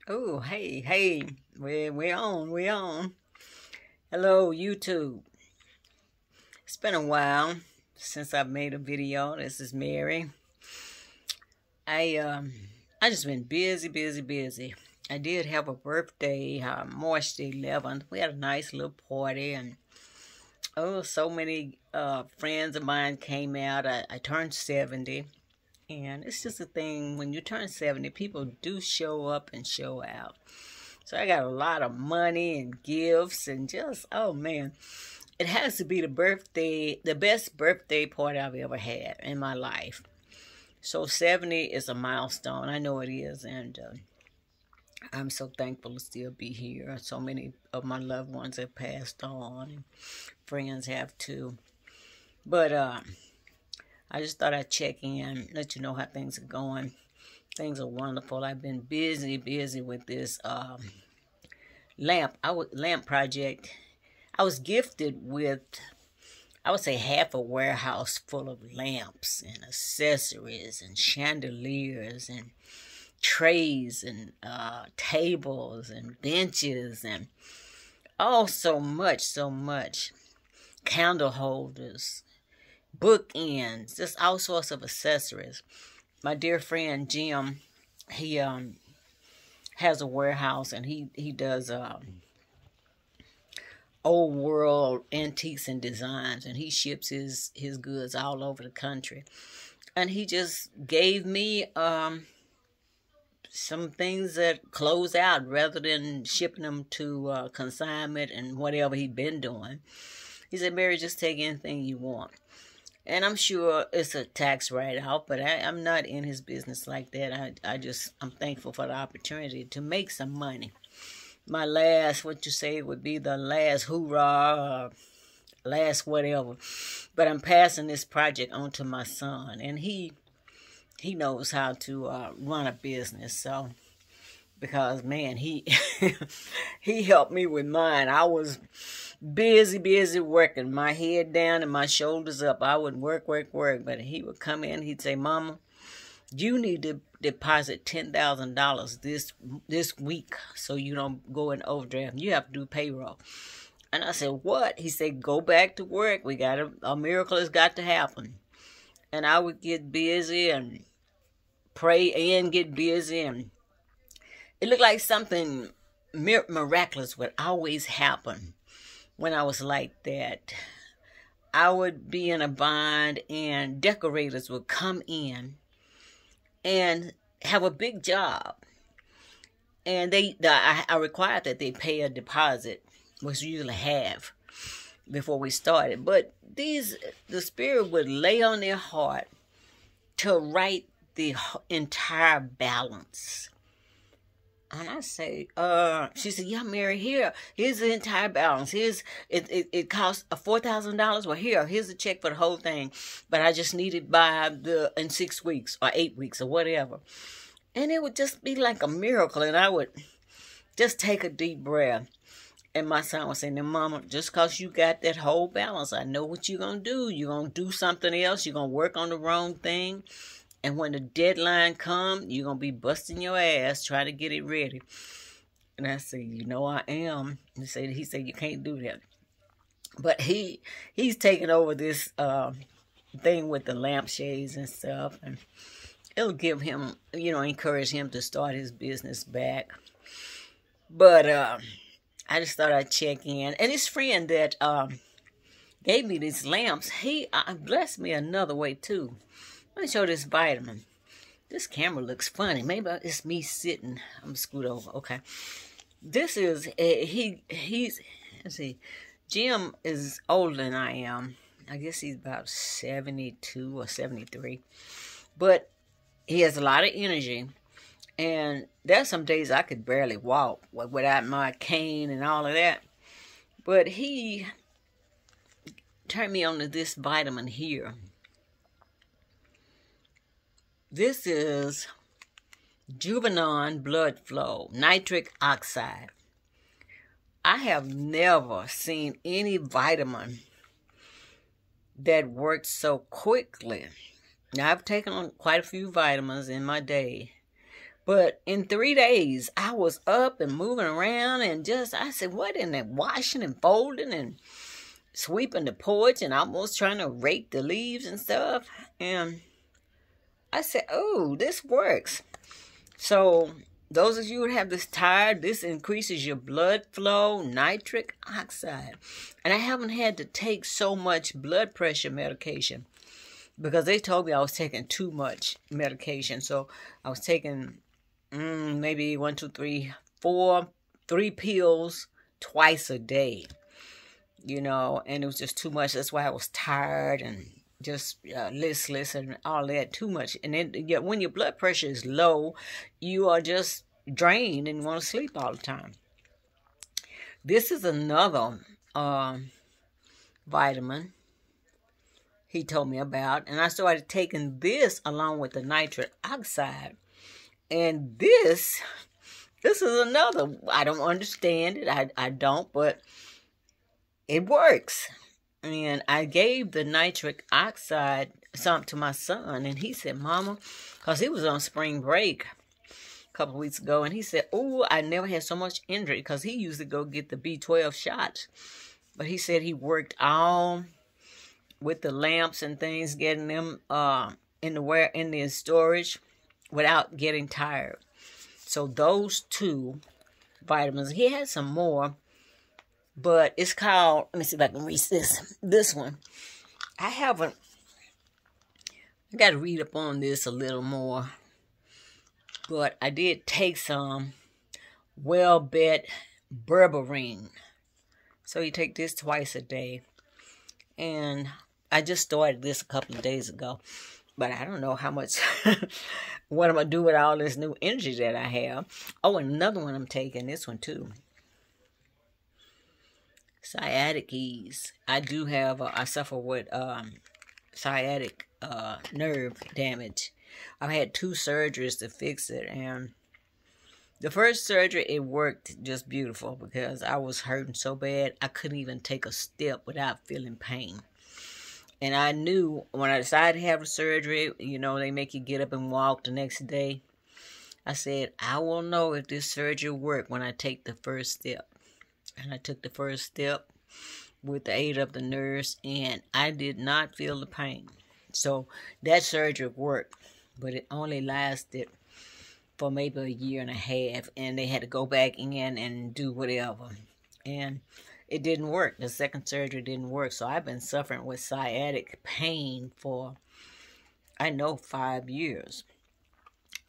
Oh, hey, we on. Hello, YouTube. It's been a while since I've made a video. This is Mary. I um, I just been busy. I did have a birthday, March the 11th. We had a nice little party, and so many friends of mine came out. I turned 70, and it's just a thing when you turn 70, people do show up and show out. So I got a lot of money and gifts and just, oh man, it has to be the best birthday party I've ever had in my life. So 70 is a milestone. I know it is. And I'm so thankful to still be here. So many of my loved ones have passed on, and friends have too. But I just thought I'd check in, let you know how things are going. Things are wonderful. I've been busy with this lamp project. I was gifted with, I would say, half a warehouse full of lamps and accessories and chandeliers and trays and tables and benches and so much. Candle holders, bookends, just all sorts of accessories. My dear friend Jim, he has a warehouse, and he does old world antiques and designs, and he ships his goods all over the country. And he just gave me some things that close out rather than shipping them to consignment and whatever he'd been doing. He said, Mary, just take anything you want. And I'm sure it's a tax write-off, but I'm not in his business like that. I'm thankful for the opportunity to make some money. My last, what you say, would be the last hoorah, last whatever. But I'm passing this project on to my son, and he knows how to run a business. So, because man, he he helped me with mine. I was busy working, my head down and my shoulders up. I would work, but he would come in. He'd say, "Mama, you need to deposit $10,000 this week so you don't go in overdraft. You have to do payroll." And I said, "What?" He said, "Go back to work. We got a miracle has got to happen." And I would get busy and pray and get busy, and it looked like something miraculous would always happen when I was like that. I would be in a bind, and decorators would come in and have a big job, and I required that they pay a deposit, which we usually have before we started. But the Spirit would lay on their heart to write the entire balance. And I say, she said, "Yeah, Mary, here's the entire balance. It costs $4,000. Well, here's the check for the whole thing. But I just need it in 6 weeks or 8 weeks or whatever." And it would just be like a miracle. And I would just take a deep breath. And my son would say, "Now, Mama, just because you got that whole balance, I know what you're going to do. You're going to do something else. You're going to work on the wrong thing. And when the deadline comes, you're going to be busting your ass trying to get it ready." And I said, "I am." He said, "You can't do that." But he's taking over this thing with the lampshades and stuff. And it'll give him, encourage him to start his business back. But I just thought I'd check in. And his friend that gave me these lamps, he blessed me another way too. Let me show this vitamin. This camera looks funny. Maybe it's me sitting. I'm gonna scoot over. Okay. This is, let's see. Jim is older than I am. I guess he's about 72 or 73. But he has a lot of energy. And there's some days I could barely walk without my cane and all of that. But he turned me on to this vitamin here. This is Juvenon Blood Flow, nitric oxide. I have never seen any vitamin that works so quickly. Now, I've taken on quite a few vitamins in my day, But in 3 days, I was up and moving around and I said, what in that washing and folding and sweeping the porch and almost trying to rake the leaves and stuff. And I said, oh, this works. So those of you who have this tired, this increases your blood flow, nitric oxide. And I haven't had to take so much blood pressure medication because they told me I was taking too much medication. So I was taking maybe 1, 2, 3, 4, 3 pills twice a day, and it was just too much. That's why I was tired and just listless and all that, too much. And then when your blood pressure is low, you are just drained and want to sleep all the time. This is another vitamin he told me about, and I started taking this along with the nitric oxide. And this is another. I don't understand it. I don't, but it works. And I gave the nitric oxide something to my son, and he said, Mama, because he was on spring break a couple of weeks ago, and he said, oh, I never had so much energy, because he used to go get the B12 shots. But he said he worked all with the lamps and things, getting them in the storage without getting tired. So those 2 vitamins. He had some more, but it's called, let me see if I can reach this one. I got to read up on this a little more, but I did take some Well-Bet Berberine. So you take this twice a day, and I just started this a couple of days ago. But I don't know how much, what I'm going to do with all this new energy that I have. Oh, and another one I'm taking, this one too. Sciatic ease. I do have, I suffer with sciatic nerve damage. I've had 2 surgeries to fix it. And the first surgery, it worked just beautiful because I was hurting so bad, I couldn't even take a step without feeling pain. And I knew when I decided to have the surgery, they make you get up and walk the next day. I said, I will know if this surgery worked when I take the first step. And I took the first step with the aid of the nurse, and I did not feel the pain. So that surgery worked, but it only lasted for maybe a year and a half, and they had to go back in and do whatever. And it didn't work. The second surgery didn't work. So I've been suffering with sciatic pain for, I know, 5 years.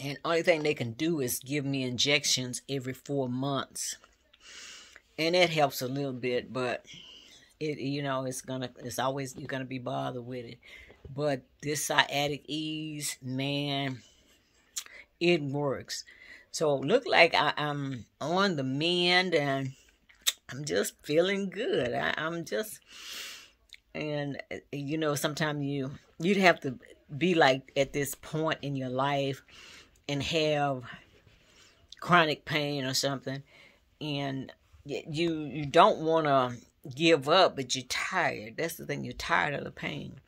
And only thing they can do is give me injections every 4 months. And that helps a little bit, but it's always, you're gonna be bothered with it. But this sciatic ease, man, it works. So look like I'm on the mend, and I'm just feeling good. Sometimes you'd have to be like at this point in your life and have chronic pain or something, and you don't want to give up, but you're tired. That's the thing, you're tired of the pain.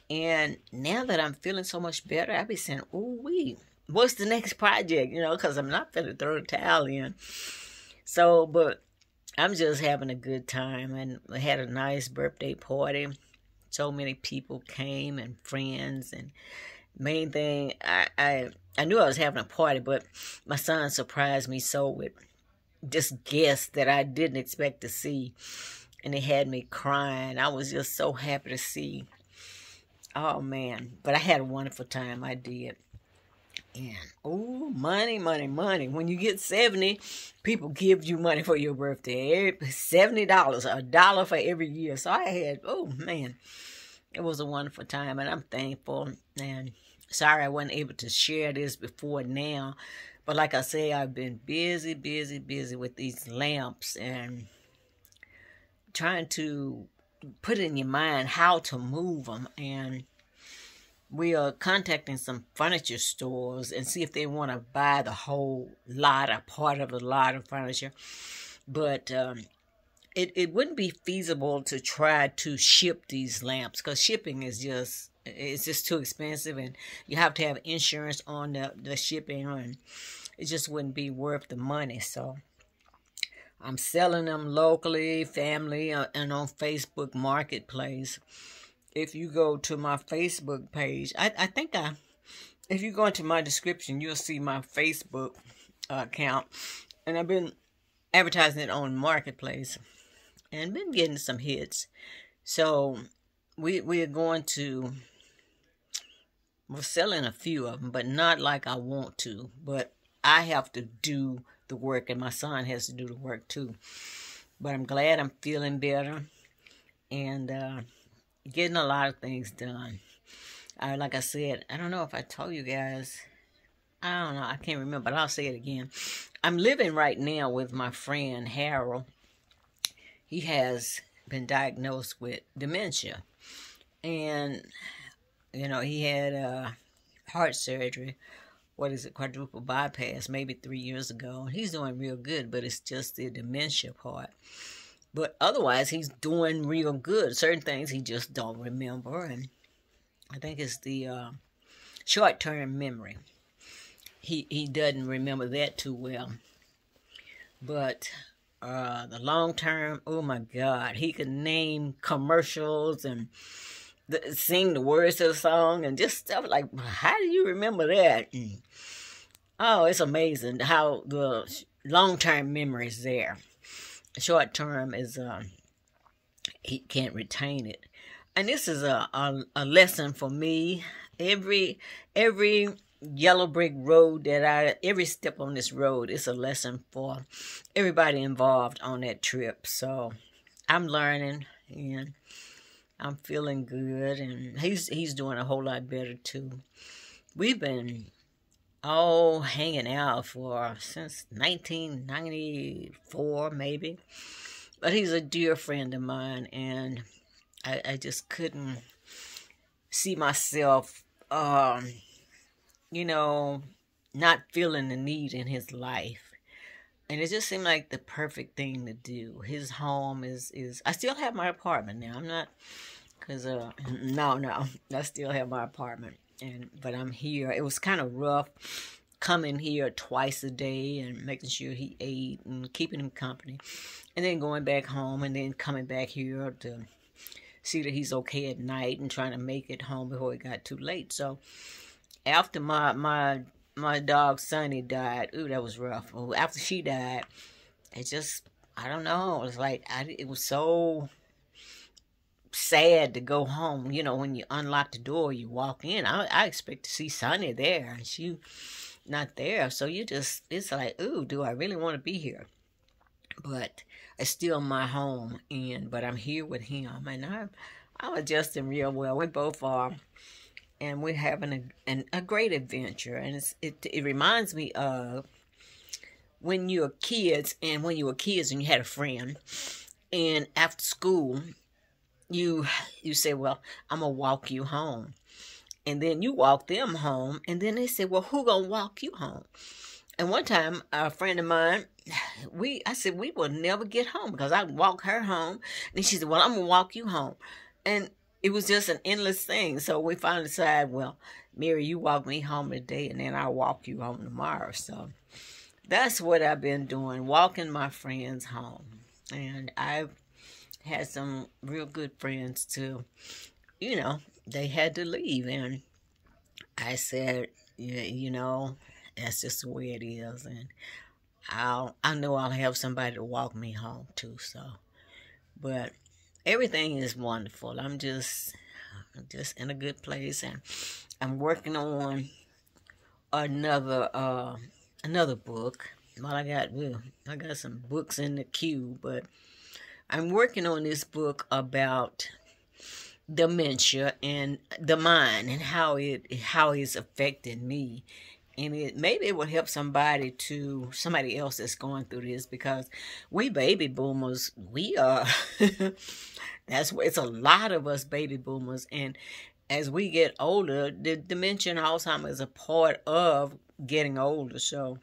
And now that I'm feeling so much better, I be saying, ooh wee, what's the next project? Because I'm not finna throw the towel in. So, but I'm just having a good time, and I had a nice birthday party. So many people came, and friends, and main thing, I knew I was having a party, but my son surprised me so with just guests that I didn't expect to see, and they had me crying. I was just so happy to see. Oh man, but I had a wonderful time. I did. And oh, money. When you get 70, people give you money for your birthday. $70, $1 for every year. So I had, oh man, it was a wonderful time, and I'm thankful. And sorry I wasn't able to share this before now, but like I say, I've been busy with these lamps and trying to put in your mind how to move them. And we are contacting some furniture stores and see if they want to buy the whole lot or part of the lot of furniture. But it wouldn't be feasible to try to ship these lamps, because shipping is just It's just too expensive, and you have to have insurance on the shipping, and it just wouldn't be worth the money. So I'm selling them locally, family, and on Facebook Marketplace. If you go to my Facebook page, I think if you go into my description, you'll see my Facebook account, and I've been advertising it on Marketplace, and been getting some hits. So we're going to, we're selling a few of them, but not like I want to. But I have to do the work, and my son has to do the work too. But I'm glad I'm feeling better and getting a lot of things done. Like I said, I don't know if I told you guys. I don't know. I can't remember, but I'll say it again. I'm living right now with my friend Harold. He has been diagnosed with dementia. And, you know, he had heart surgery. What is it? Quadruple bypass maybe 3 years ago. He's doing real good, but it's just the dementia part. But otherwise, he's doing real good. Certain things he just don't remember. And I think it's the short-term memory. He doesn't remember that too well. But the long-term, oh my God, he can name commercials and sing the words of the song and just stuff like, how do you remember that? And, oh, it's amazing how the long-term memory is there. Short-term is, he can't retain it. And this is a lesson for me. Every yellow brick road every step on this road is a lesson for everybody involved on that trip. So I'm learning, and I'm feeling good, and he's doing a whole lot better too. We've been all hanging out since 1994 maybe, but he's a dear friend of mine, and I just couldn't see myself you know, not feeling the need in his life. And it just seemed like the perfect thing to do. His home is I still have my apartment now. I'm not, because, no, I still have my apartment. But I'm here. It was kind of rough coming here twice a day and making sure he ate and keeping him company. And then going back home and then coming back here to see that he's okay at night and trying to make it home before it got too late. So after my dog Sunny died, ooh, that was rough. After she died, it just, I don't know. It was like, it was so sad to go home. You know, when you unlock the door, you walk in. I expect to see Sunny there, and she not there. So you just, it's like, ooh, do I really want to be here? But it's still my home, but I'm here with him, and I'm adjusting real well. We both are. And we're having a great adventure. And it reminds me of when you were kids, and you had a friend, and after school, you say, well, I'm going to walk you home. And then you walk them home, and then they say, well, who going to walk you home? And one time, a friend of mine, I said, we will never get home because I walk her home. And she said, well, I'm going to walk you home. And it was just an endless thing. So we finally decided, well, Mary, you walk me home today, and then I'll walk you home tomorrow. So that's what I've been doing, walking my friends home. And I've had some real good friends too. You know, they had to leave. And I said, you know, that's just the way it is. And I know I'll have somebody to walk me home too. So, but everything is wonderful. I'm just in a good place, and I'm working on another book. Well, I got some books in the queue, but I'm working on this book about dementia and the mind and how it's affected me. And maybe it will help somebody else that's going through this, because we baby boomers, we are, it's a lot of us baby boomers. And as we get older, the dementia and Alzheimer's is a part of getting older. So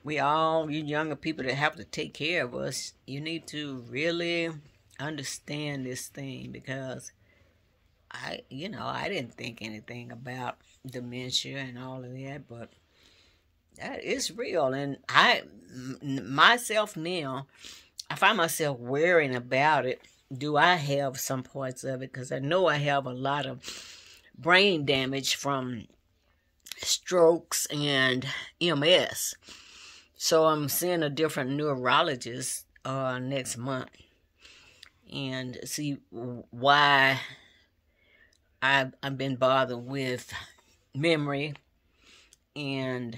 you younger people that have to take care of us, you need to really understand this thing, because I didn't think anything about dementia and all of that, but that is real. And myself now, I find myself worrying about it. Do I have some parts of it? Because I know I have a lot of brain damage from strokes and MS. So I'm seeing a different neurologist next month and see why I've been bothered with memory and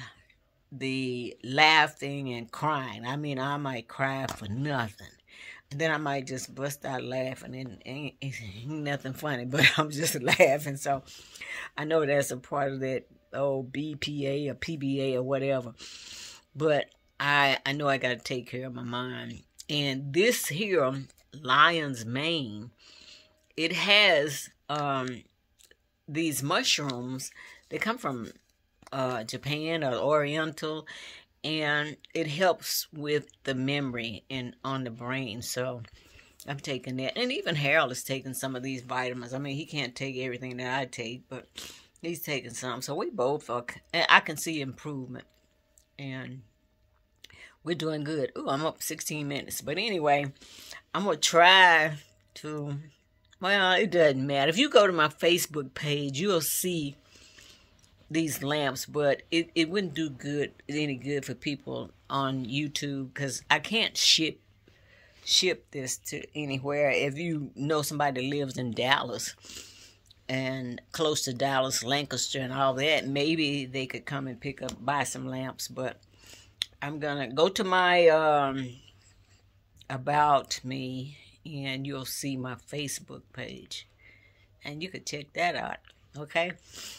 the laughing and crying. I mean, I might cry for nothing. And then I might just bust out laughing, and ain't nothing funny, but I'm just laughing. So I know that's a part of that old BPA or PBA or whatever. But I know I got to take care of my mind. And this here, lion's mane, it has these mushrooms. They come from Japan or Oriental, and it helps with the memory and on the brain. So I'm taking that. And even Harold is taking some of these vitamins. I mean, he can't take everything that I take, but he's taking some. So we both are, I can see improvement. And we're doing good. Ooh, I'm up 16 minutes. But anyway, I'm going to try to, well, it doesn't matter. If you go to my Facebook page, you'll see these lamps, but it wouldn't do any good for people on YouTube, because I can't ship this to anywhere. If you know somebody that lives in Dallas and close to Dallas, Lancaster and all that, maybe they could come and buy some lamps. But I'm gonna go to my about me, and you'll see my Facebook page, and you could check that out. Okay,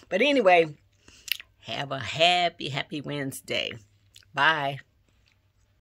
but anyway, have a happy Wednesday. Bye.